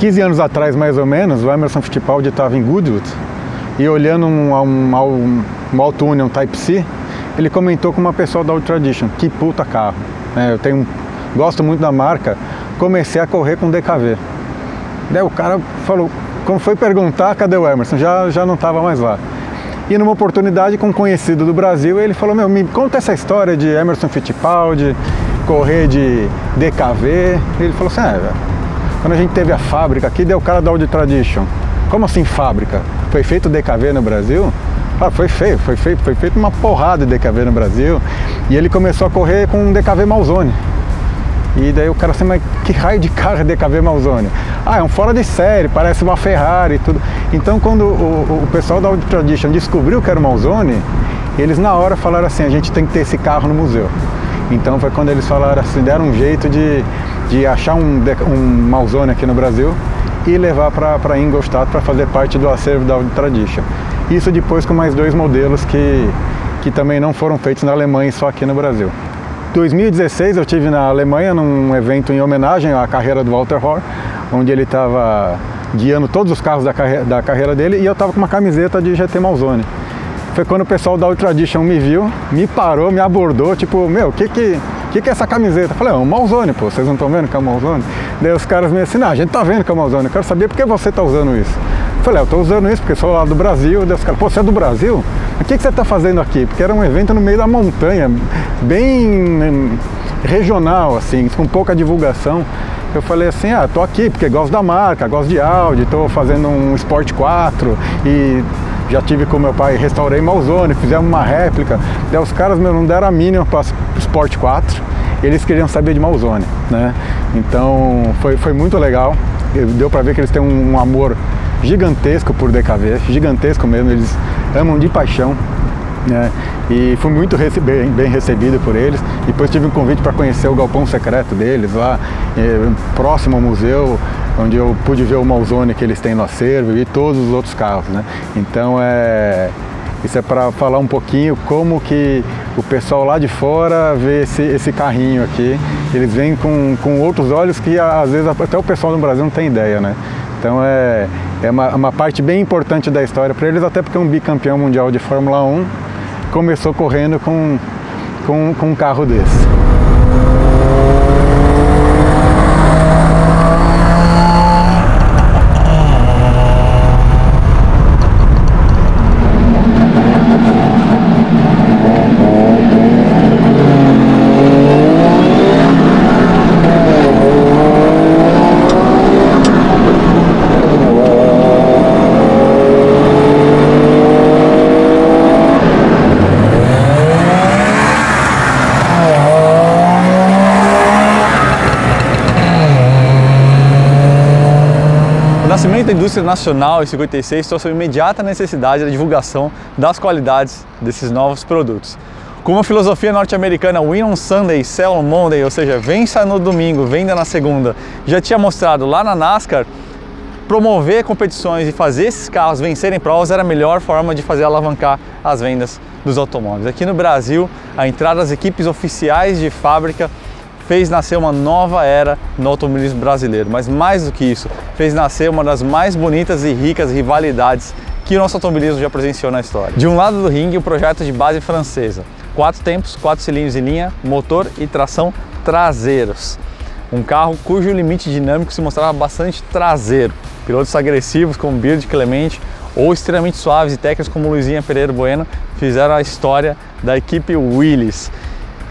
15 anos atrás, mais ou menos, o Emerson Fittipaldi estava em Goodwood e olhando um Auto Union Type-C, ele comentou com uma pessoa da Audi Tradition, que puta carro. Eu gosto muito da marca, comecei a correr com DKV. Daí o cara falou, quando foi perguntar, cadê o Emerson? Já não estava mais lá. E numa oportunidade com um conhecido do Brasil, ele falou, meu, me conta essa história de Emerson Fittipaldi, correr de DKV. Ele falou assim, quando a gente teve a fábrica aqui, deu o cara da Audi Tradition. Como assim fábrica? Foi feito DKV no Brasil? Foi feito uma porrada de DKV no Brasil. E ele começou a correr com um DKV Malzone. E daí o cara assim, mas que raio de carro é DKV Malzone? É um fora de série, parece uma Ferrari e tudo. Então quando o pessoal da Audi Tradition descobriu que era o Malzone, eles na hora falaram assim, a gente tem que ter esse carro no museu. Então foi quando eles falaram assim, deram um jeito de achar um Malzone aqui no Brasil e levar para Ingolstadt para fazer parte do acervo da Audi Tradition. Isso depois com mais 2 modelos que também não foram feitos na Alemanha e só aqui no Brasil. Em 2016 eu estive na Alemanha num evento em homenagem à carreira do Walter Röhr, onde ele estava guiando todos os carros da carreira dele e eu estava com uma camiseta de GT Malzone. Foi quando o pessoal da Audi Tradition me viu, me parou, me abordou, tipo, meu, o que é essa camiseta? Eu falei, é um Malzone, pô, vocês não estão vendo que é um Malzone? Daí os caras me ensinaram, a gente tá vendo que é um Malzone, eu quero saber por que você está usando isso. Eu falei, eu estou usando isso porque sou lá do Brasil. Daí os caras, pô, você é do Brasil? O que você está fazendo aqui? Porque era um evento no meio da montanha, bem regional, assim, com pouca divulgação. Eu falei assim, tô aqui porque gosto da marca, gosto de Audi, estou fazendo um Sport 4 e já tive com meu pai, restaurei Malzone, fizemos uma réplica. Daí os caras não deram a mínima para Sport 4, eles queriam saber de Malzone, né? Então foi muito legal, deu para ver que eles têm um amor gigantesco por DKV, gigantesco mesmo, eles amam de paixão, né? E fui muito bem recebido por eles. Depois tive um convite para conhecer o galpão secreto deles lá, próximo ao museu, onde eu pude ver o Malzone que eles têm no acervo e todos os outros carros, né? Então isso é para falar um pouquinho como que o pessoal lá de fora vê esse carrinho aqui. Eles vêm com outros olhos que às vezes até o pessoal no Brasil não tem ideia, né? Então é uma parte bem importante da história para eles, até porque um bicampeão mundial de Fórmula 1 começou correndo com um carro desse. O nascimento da indústria nacional em 56 trouxe a imediata necessidade da divulgação das qualidades desses novos produtos. Com uma filosofia norte-americana Win on Sunday, Sell on Monday, ou seja, vença no domingo, venda na segunda, já tinha mostrado lá na NASCAR, promover competições e fazer esses carros vencerem provas era a melhor forma de fazer alavancar as vendas dos automóveis. Aqui no Brasil, a entrada das equipes oficiais de fábrica fez nascer uma nova era no automobilismo brasileiro, mas mais do que isso, fez nascer uma das mais bonitas e ricas rivalidades que o nosso automobilismo já presenciou na história. De um lado do ringue, o projeto de base francesa, 4 tempos, 4 cilindros em linha, motor e tração traseiros. Um carro cujo limite dinâmico se mostrava bastante traseiro. Pilotos agressivos como Beard Clemente ou extremamente suaves e técnicos como Luizinha Pereira Bueno fizeram a história da equipe Willys.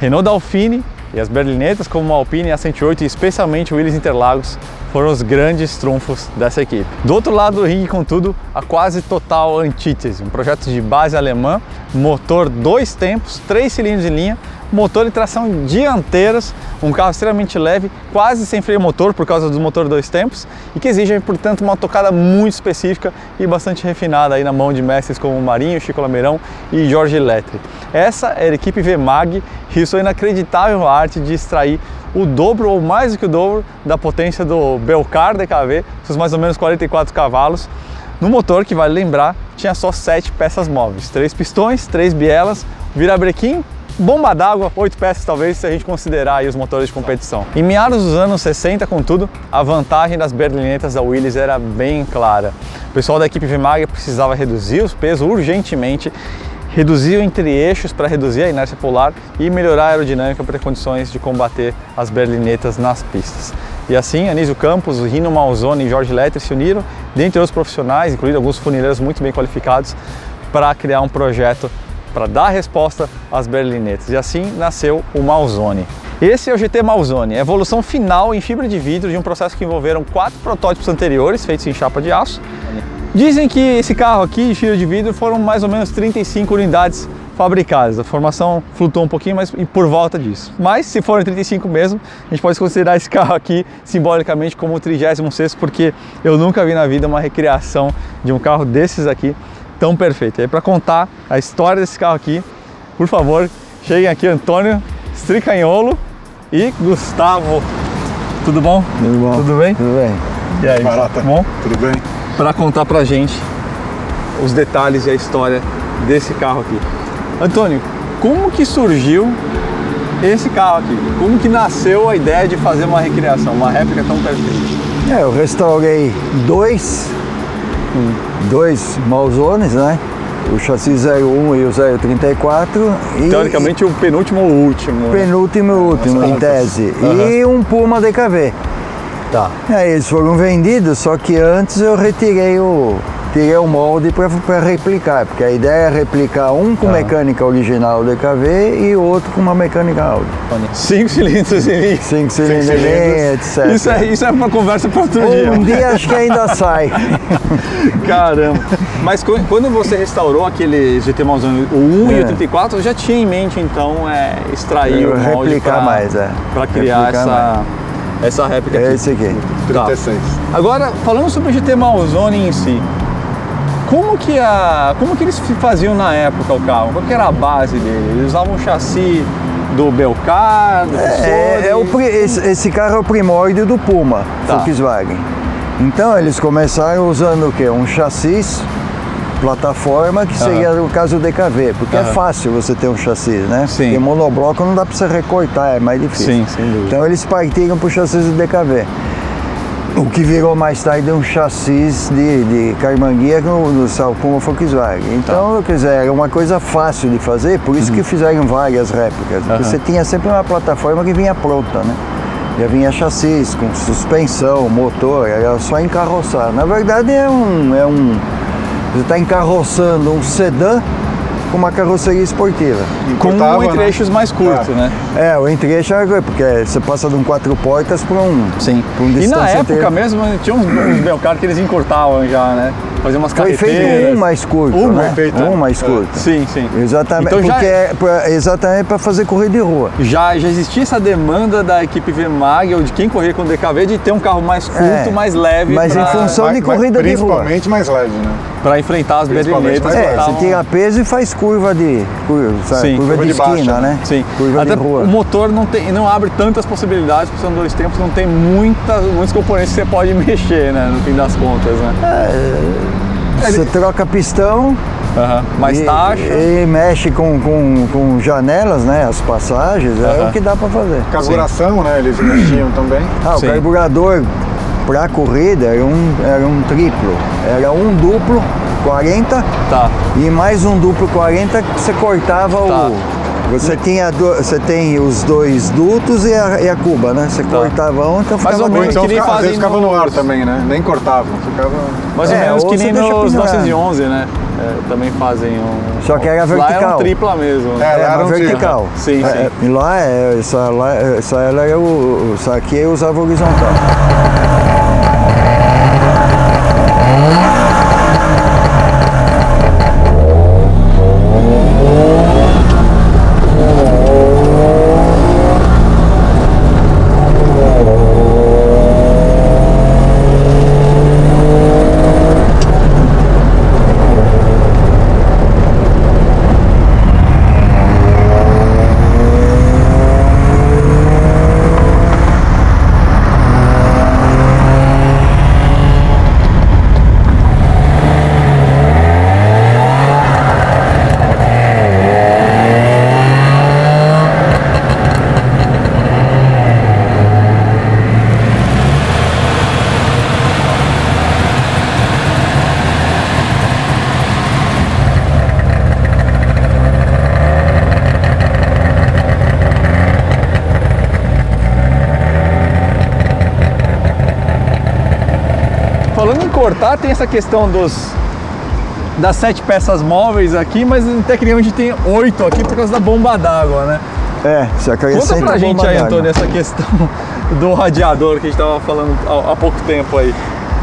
Renault Dauphine e as berlinetas como a Alpine e a 108 e especialmente o Willys Interlagos foram os grandes trunfos dessa equipe. Do outro lado do ringue, contudo, a quase total antítese, um projeto de base alemã, motor 2 tempos, 3 cilindros em linha, motor e tração dianteiras, um carro extremamente leve, quase sem freio motor por causa do motor 2 tempos e que exige, portanto, uma tocada muito específica e bastante refinada aí na mão de mestres como Marinho, Chico Lameirão e Jorge Letri. Essa era a equipe VMAG e sua inacreditável arte de extrair o dobro ou mais do que o dobro da potência do Belcar DKV, seus mais ou menos 44 cavalos, no motor que, vale lembrar, tinha só 7 peças móveis, 3 pistões, 3 bielas, virabrequim bomba d'água, 8 peças talvez, se a gente considerar aí os motores de competição. Em meados dos anos 60, contudo, a vantagem das berlinetas da Willys era bem clara. O pessoal da equipe VMAG precisava reduzir os pesos urgentemente, reduzir o entre-eixos para reduzir a inércia polar e melhorar a aerodinâmica para ter condições de combater as berlinetas nas pistas. E assim, Anísio Campos, Rino Malzone e Jorge Letri se uniram, dentre outros profissionais, incluindo alguns funileiros muito bem qualificados, para criar um projeto para dar resposta às berlinetas. E assim nasceu o Malzone. Esse é o GT Malzone, a evolução final em fibra de vidro de um processo que envolveram 4 protótipos anteriores, feitos em chapa de aço. Dizem que esse carro aqui de fibra de vidro foram mais ou menos 35 unidades fabricadas. A formação flutuou um pouquinho, mas por volta disso. Mas se forem 35 mesmo, a gente pode considerar esse carro aqui simbolicamente como o 36º, porque eu nunca vi na vida uma recriação de um carro desses aqui tão perfeito. E aí, para contar a história desse carro aqui, por favor, cheguem aqui Antônio Stricanholo e Gustavo. Tudo bom? Tudo bom. Tudo bem? Tudo bem. E aí, Barata. bom? Tudo bem? Para contar pra gente os detalhes e a história desse carro aqui. Antônio, como que surgiu esse carro aqui? Como que nasceu a ideia de fazer uma recriação, uma réplica tão perfeita? Eu restaurei dois Malzones, né? O chassi 01 e o 034. Teoricamente o penúltimo ou o último. Penúltimo e último, em tese. E um Puma DKV. Tá. Eles foram vendidos, só que antes eu tirei o molde para replicar, porque a ideia é replicar um com mecânica original DKV e outro com uma mecânica Audi. 5 cilindros em linha. 5 cilindros em linha, etc. Isso é uma conversa para outro dia. Um dia acho que ainda sai. Caramba. Mas quando você restaurou aquele GT Malzone, o 1 e o 34, já tinha em mente então extrair o molde replicar mais, para criar essa réplica aqui. Esse aqui. 36. Tá. Agora, falando sobre o GT Malzone em si, como que eles faziam na época o carro? Qual que era a base dele? Eles usavam um chassi do Belcar, do esse carro é o primórdio do Puma, Volkswagen. Então eles começaram usando o quê? Um chassi, plataforma, que seria o caso do DKV, porque é fácil você ter um chassi, né? Sim. Porque monobloco não dá para você recortar, é mais difícil. Sim, sem dúvida. Então eles partiram para o chassi do DKV. O que virou mais tarde um chassi de carmanguia no Puma Volkswagen. Então, quer dizer, era uma coisa fácil de fazer, por isso que fizeram várias réplicas. Porque você tinha sempre uma plataforma que vinha pronta, né? Já vinha chassi com suspensão, motor, era só encarroçar. Na verdade você está encarroçando um sedã com uma carroceria esportiva. Com entre-eixos mais curtos, né? O entre-eixo é porque você passa de um 4 portas para um E na época mesmo tinha uns Belcar que eles encurtavam já, né? Fazer umas carreteiras. Foi feito um mais curto, né? Um mais curto. Sim, sim. Exatamente, então, exatamente para fazer corrida de rua. Já existia essa demanda da equipe VMAG ou de quem corria com o DKV de ter um carro mais curto, mais leve. Mas em função de corrida de rua. Principalmente mais leve, né? Para enfrentar as berlinetas. Você tira peso e faz curva de esquina, né? Sim. Curva Até de rua. O motor não abre tantas possibilidades, porque são 2 tempos, não tem muitos componentes que você pode mexer, né? No fim das contas, né? Você troca pistão, mais taxa. E mexe com janelas, né? As passagens, é o que dá para fazer. Carburação, né? Eles mexiam também. O carburador para corrida era um triplo. Era um duplo 40 e mais um duplo 40 que você cortava Você tem os 2 dutos e a cuba, né? Você cortava um, então ficava... Mais ou menos então que nem às vezes ficava no ar nos... também, né? Nem cortava, ficava... Mais ou menos que nem nos 911, né? Também fazem um... Só que era vertical. Lá era um tripla mesmo. Era vertical. Sim, sim. E lá, essa aqui eu usava horizontal. falando em cortar, tem essa questão das 7 peças móveis aqui, mas tecnicamente tem 8 aqui por causa da bomba d'água, né? Você acrescenta. Conta pra gente aí, Antônio, essa questão do radiador que a gente estava falando há pouco tempo aí.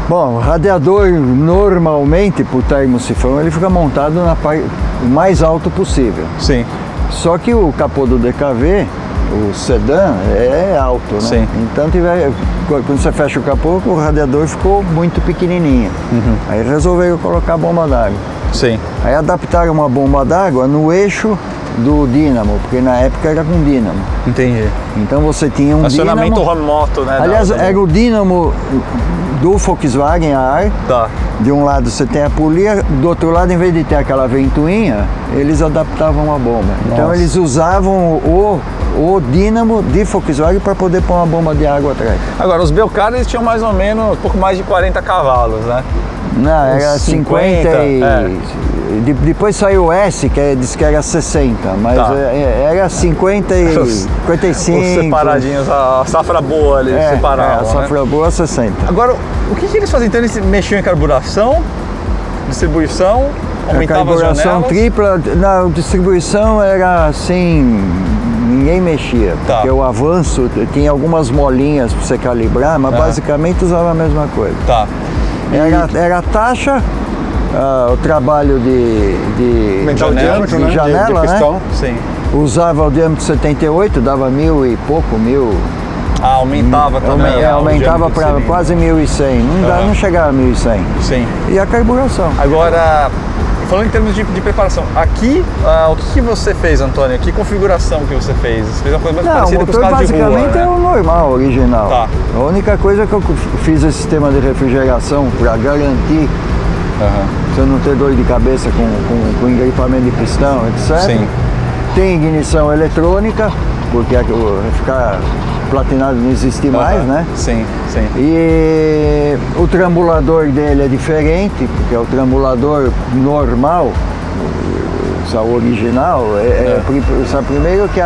Bom, o radiador normalmente, por termosifão, ele fica montado na parte o mais alto possível. Sim. Só que o capô do DKV, o sedã, é alto, né? Sim. Então, quando você fecha o capô, o radiador ficou muito pequenininho. Aí resolveram colocar a bomba d'água. Sim. Aí adaptaram uma bomba d'água no eixo do dínamo, porque na época era com dínamo. Entendi. Então você tinha um acionamento dínamo, remoto, né? aliás, era o dínamo do Volkswagen a ar. Tá. De um lado você tem a polia, do outro lado, em vez de ter aquela ventoinha, eles adaptavam a bomba. Então Nossa. eles usavam o dínamo de Volkswagen para poder pôr uma bomba de água atrás. Agora, os Belcar, eles tinham mais ou menos um pouco mais de 40 cavalos, né? Não, era 50 e... é. Depois saiu o S, que disse que era 60, mas Tá. era 50 e 55. Os separadinhos, a safra boa ali, separavam, a safra boa 60. Agora, o que eles faziam? Então, eles mexiam em carburação, distribuição, aumentavam as carburação janelas? tripla, na distribuição era assim, ninguém mexia, Tá. porque o avanço tinha algumas molinhas para você calibrar, mas basicamente usava a mesma coisa. Tá. Era a taxa, o trabalho de Aumentar o diâmetro, de né? janela, de né? pistão. Sim. Usava o diâmetro 78, dava 1000 e pouco, 1000. Ah, aumentava também. Aumentava para quase 1100, não chegava a 1100. Sim. E a carburação. Agora, falando em termos de preparação, aqui, o que você fez, Antônio? Que configuração que você fez? Você fez uma coisa mais Não, o parecida com os motor carros de rua, basicamente né? é o normal, original. Tá. A única coisa que eu fiz é sistema de refrigeração para garantir você não ter dor de cabeça com engripamento de pistão, etc. Sim. Tem ignição eletrônica, porque ficar platinado não existe mais, né? Sim, sim. E o trambulador dele é diferente, porque é o trambulador normal, o original, sabe, primeiro que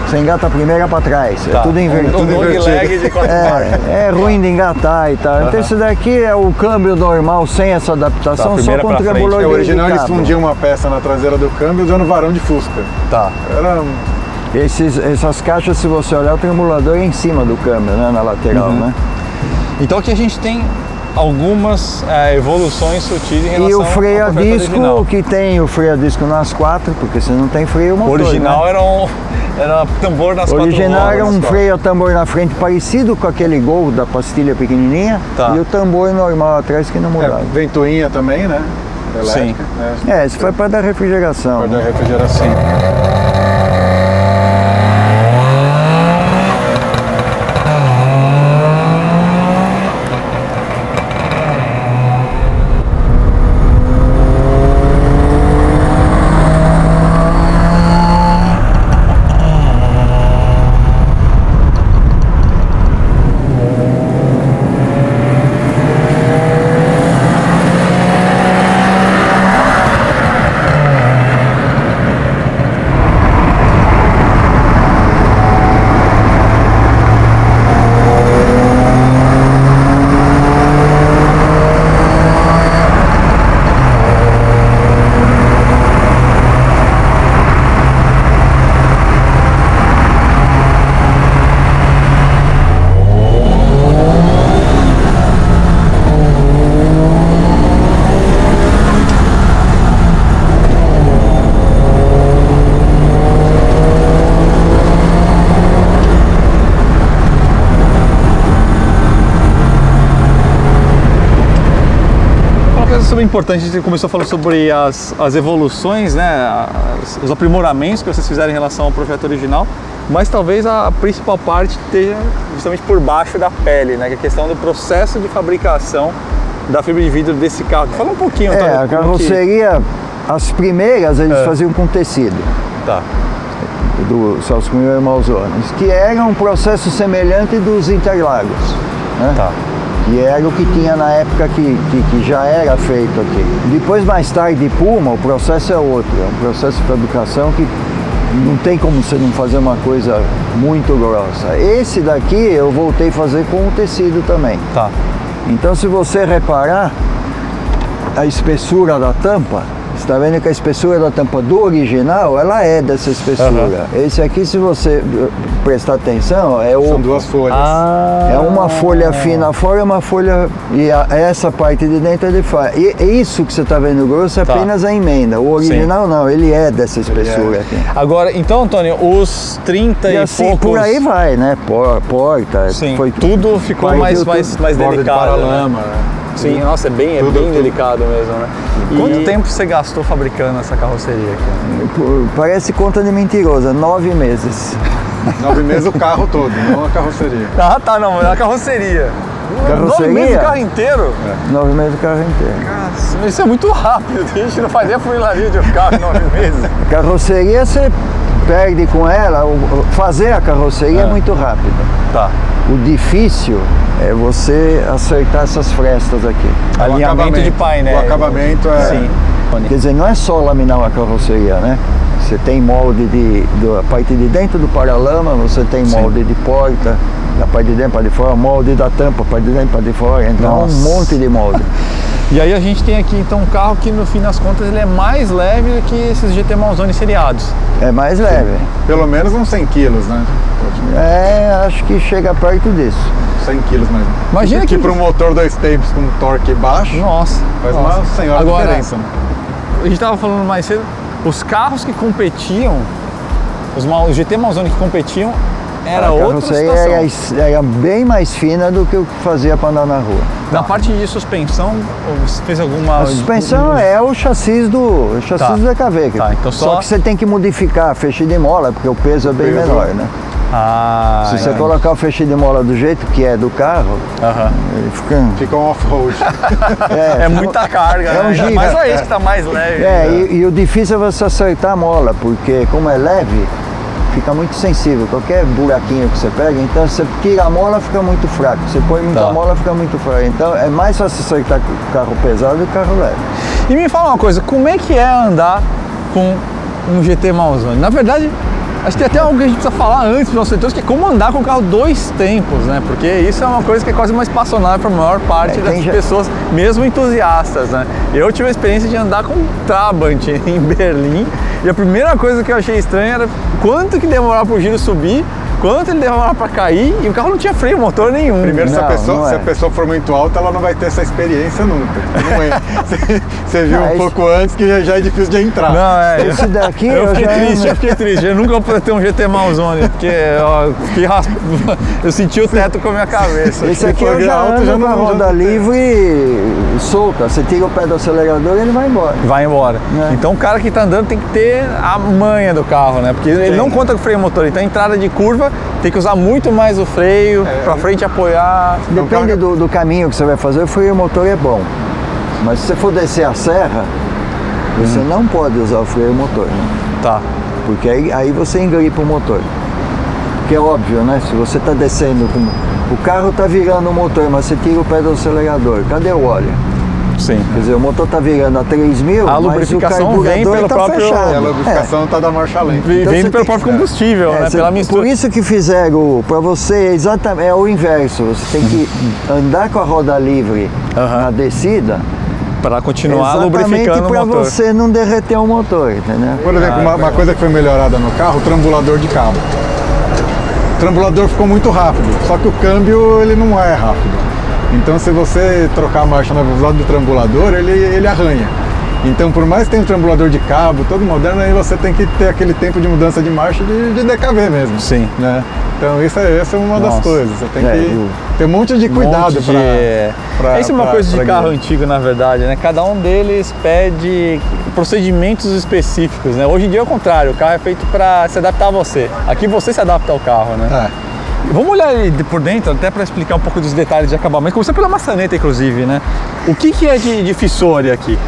você engata a primeira para trás, Tá. é tudo invertido. Um long leg de 4 marchas. É ruim de engatar e tal. Então esse daqui é o câmbio normal, sem essa adaptação, Tá, só primeira com o pra frente. trambulador O original de eles cabo. fundiam uma peça na traseira do câmbio usando varão de fusca. Tá. Era Essas caixas, se você olhar, o trambulador é em cima do câmbio, né, na lateral, né? Então aqui a gente tem algumas evoluções sutis em relação E o freio a ao projeto disco, original. que tem o freio a disco nas 4, porque você não tem freio O motor, original né? era tambor nas O 4 original era rodas. um freio a tambor na frente parecido com aquele Gol da pastilha pequenininha, Tá. e o tambor normal atrás que não mudava. ventoinha também, né? Elétrica, né? Isso foi para dar refrigeração. Para né? dar refrigeração. Super importante, a gente começou falando sobre as evoluções, né, os aprimoramentos que vocês fizeram em relação ao projeto original, mas talvez a principal parte esteja justamente por baixo da pele, né, que é a questão do processo de fabricação da fibra de vidro desse carro. Fala um pouquinho, Antônio, A carroceria, as primeiras eles faziam com tecido. Tá. Do Celso Cunha e Malzones, que era um processo semelhante dos Interlagos, né? Tá. Que era o que tinha na época que já era feito aqui. Depois, mais tarde, Puma, o processo é outro, é um processo de fabricação que não tem como você não fazer uma coisa muito grossa. Esse daqui eu voltei a fazer com o tecido também. Tá. Então, se você reparar a espessura da tampa, você está vendo que a espessura da tampa do original, ela é dessa espessura. Esse aqui, se você prestar atenção, São duas folhas. é uma folha fina fora e uma folha... E essa parte de dentro ele faz. E isso que você está vendo grosso é apenas a emenda. O original não, ele é dessa espessura aqui. Agora, então, Antônio, os 30 E e assim, poucos... por aí vai, né? Porta, Sim, foi tudo ficou mais Borda de delicado. paralama. Né? Sim, nossa, é bem delicado mesmo, né? Quanto tempo você gastou fabricando essa carroceria aqui? Parece conta de mentirosa, 9 meses. 9 meses o carro todo, não a carroceria. Ah, tá, não, é a carroceria. 9 meses o carro inteiro? 9 meses o carro inteiro. Nossa, isso é muito rápido, a gente não faz nem a funilaria de um carro em 9 meses. Carroceria você perde com ela, fazer a carroceria é muito rápido. Tá. O difícil é você acertar essas frestas aqui. Alinhamento de painel. O acabamento é... Sim. Quer dizer, não é só laminar uma carroceria, né? Você tem molde da parte de dentro do paralama, você tem molde de porta, da parte de dentro para de fora, molde da tampa, parte de dentro para de fora, então um monte de molde. E aí a gente tem aqui então um carro que no fim das contas ele é mais leve do que esses GT Malzone seriados. É mais leve. Pelo menos uns 100 quilos, né? Acho que chega perto disso. 100 quilos mesmo. Imagina que para um motor 2 tempos com torque baixo, Nossa, faz uma senhora diferença. Né? A gente estava falando mais cedo, os carros que competiam, os GT Malzone que competiam, era outra situação. Era bem mais fina do que o que fazia para andar na rua. Na parte de suspensão, você fez alguma... A suspensão é o chassi do DKV. Tá, então só que você tem que modificar a feixe de mola, porque o peso é bem menor, né? Ah, se você colocar o feixe de mola do jeito que é do carro, ele fica um off-road. É muita carga, é um giga. Mas só isso que está mais leve. E o difícil é você acertar a mola, porque como é leve, fica muito sensível. Qualquer buraquinho que você pega, então você tira a mola, fica muito fraco. Você põe muita mola, fica muito fraco. Então é mais fácil acertar o carro pesado do que o carro leve. E me fala uma coisa, como é que é andar com um GT Malzone? Na verdade, acho que tem até algo que a gente precisa falar antes para os nossos leitores, que é como andar com o carro 2 tempos, né? Porque isso é uma coisa que é quase mais passionável para a maior parte das pessoas, mesmo entusiastas, né? Eu tive a experiência de andar com um Trabant em Berlim, e a primeira coisa que eu achei estranha era quanto que demorava para o giro subir, quanto ele demorava para cair, e o carro não tinha freio motor nenhum. Primeiro, se a pessoa for muito alta, ela não vai ter essa experiência nunca. Não é. Você viu um pouco antes que já é difícil de entrar. Não, esse daqui eu fiquei triste. Eu nunca vou poder ter um GT Malzone, porque eu senti o teto com a minha cabeça. Esse aqui eu já ando com a roda livre solta. Você tira o pé do acelerador e ele vai embora. Vai embora. Então o cara que está andando tem que ter a manha do carro, né? Porque ele não conta com freio motor. Então a entrada de curva tem que usar muito mais o freio para frente apoiar. Depende do caminho que você vai fazer, o freio motor é bom. Mas se você for descer a serra, você não pode usar o freio motor. Né? Tá. Porque aí você engripa o motor. Que é óbvio, né? Se você está descendo, o carro está virando o motor, mas você tira o pé do acelerador, cadê o óleo? Sim. Quer dizer, o motor está virando a 3.000, a lubrificação vem pelo próprio... fechado. A lubrificação está da marcha lenta. Então vem pelo próprio combustível, né? Pela mistura. Por isso que fizeram, para você, exatamente, é o inverso. Você tem que andar com a roda livre na descida, para continuar lubrificando o motor. Para você não derreter o motor, entendeu? Por exemplo, uma coisa que foi melhorada no carro, o trambulador de cabo. O trambulador ficou muito rápido, só que o câmbio ele não é rápido. Então se você trocar a marcha na velocidade do trambulador, ele arranha. Então por mais que tenha um trambulador de cabo, todo moderno, aí você tem que ter aquele tempo de mudança de marcha de DKV mesmo. Sim. Né? Então essa é uma das coisas. Você tem que ter um monte de cuidado para... Isso é uma coisa de carro antigo, na verdade, né? Cada um deles pede procedimentos específicos, né? Hoje em dia é o contrário, o carro é feito para se adaptar a você. Aqui você se adapta ao carro, né? Vamos olhar ele por dentro, até para explicar um pouco dos detalhes de acabamento. Começando pela maçaneta, inclusive, né? O que é de fissure aqui?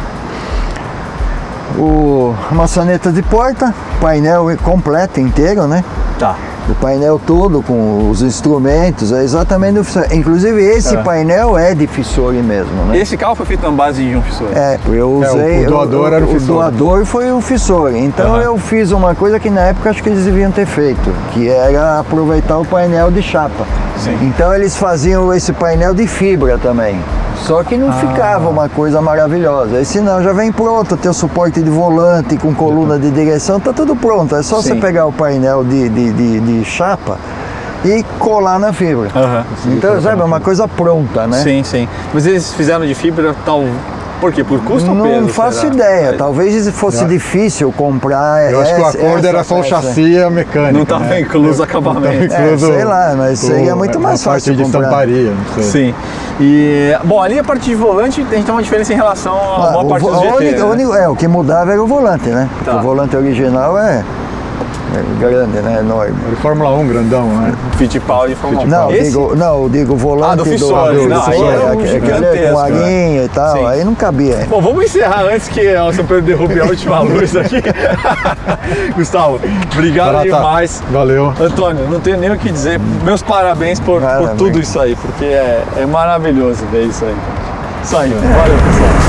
A maçaneta de porta, painel completo, inteiro, né? Tá. O painel todo com os instrumentos é exatamente do Fissore. Inclusive esse painel é de Fissore mesmo, né? Esse carro foi feito na base de um Fissore? Eu usei... o doador era o Fissore. O doador foi o Fissore. Então eu fiz uma coisa que na época acho que eles deviam ter feito, que era aproveitar o painel de chapa. Sim. Então eles faziam esse painel de fibra também. Só que não ficava uma coisa maravilhosa. Esse não, já vem pronto, tem o suporte de volante com coluna de direção, tá tudo pronto. É só você pegar o painel de chapa e colar na fibra. Então, sabe, é uma coisa pronta, né? Sim, sim. Mas eles fizeram de fibra tal... Por quê? Por custo ou peso? Não faço ideia. Talvez fosse difícil comprar. Eu acho que o acordo era só o chassi e a mecânica. Não estava incluso o acabamento. Sei lá, mas seria muito mais fácil de comprar. estamparia, não sei. Sim. E, bom, ali a parte de volante a gente tem uma diferença em relação à maior parte dos GT, né? O que mudava era o volante, né? Porque o volante original é grande, né? Enorme. Era Fórmula 1 grandão, né? Fittipaldi de Fórmula 1. Não, digo volante do Fissore. Aquele com aguinha e tal, sim. Aí não cabia. Bom, vamos encerrar antes que o São Pedro derrube a última luz aqui. Gustavo, obrigado demais. Valeu. Antônio, não tenho nem o que dizer. Meus parabéns por tudo isso aí, porque é maravilhoso ver isso aí. Isso aí, valeu pessoal.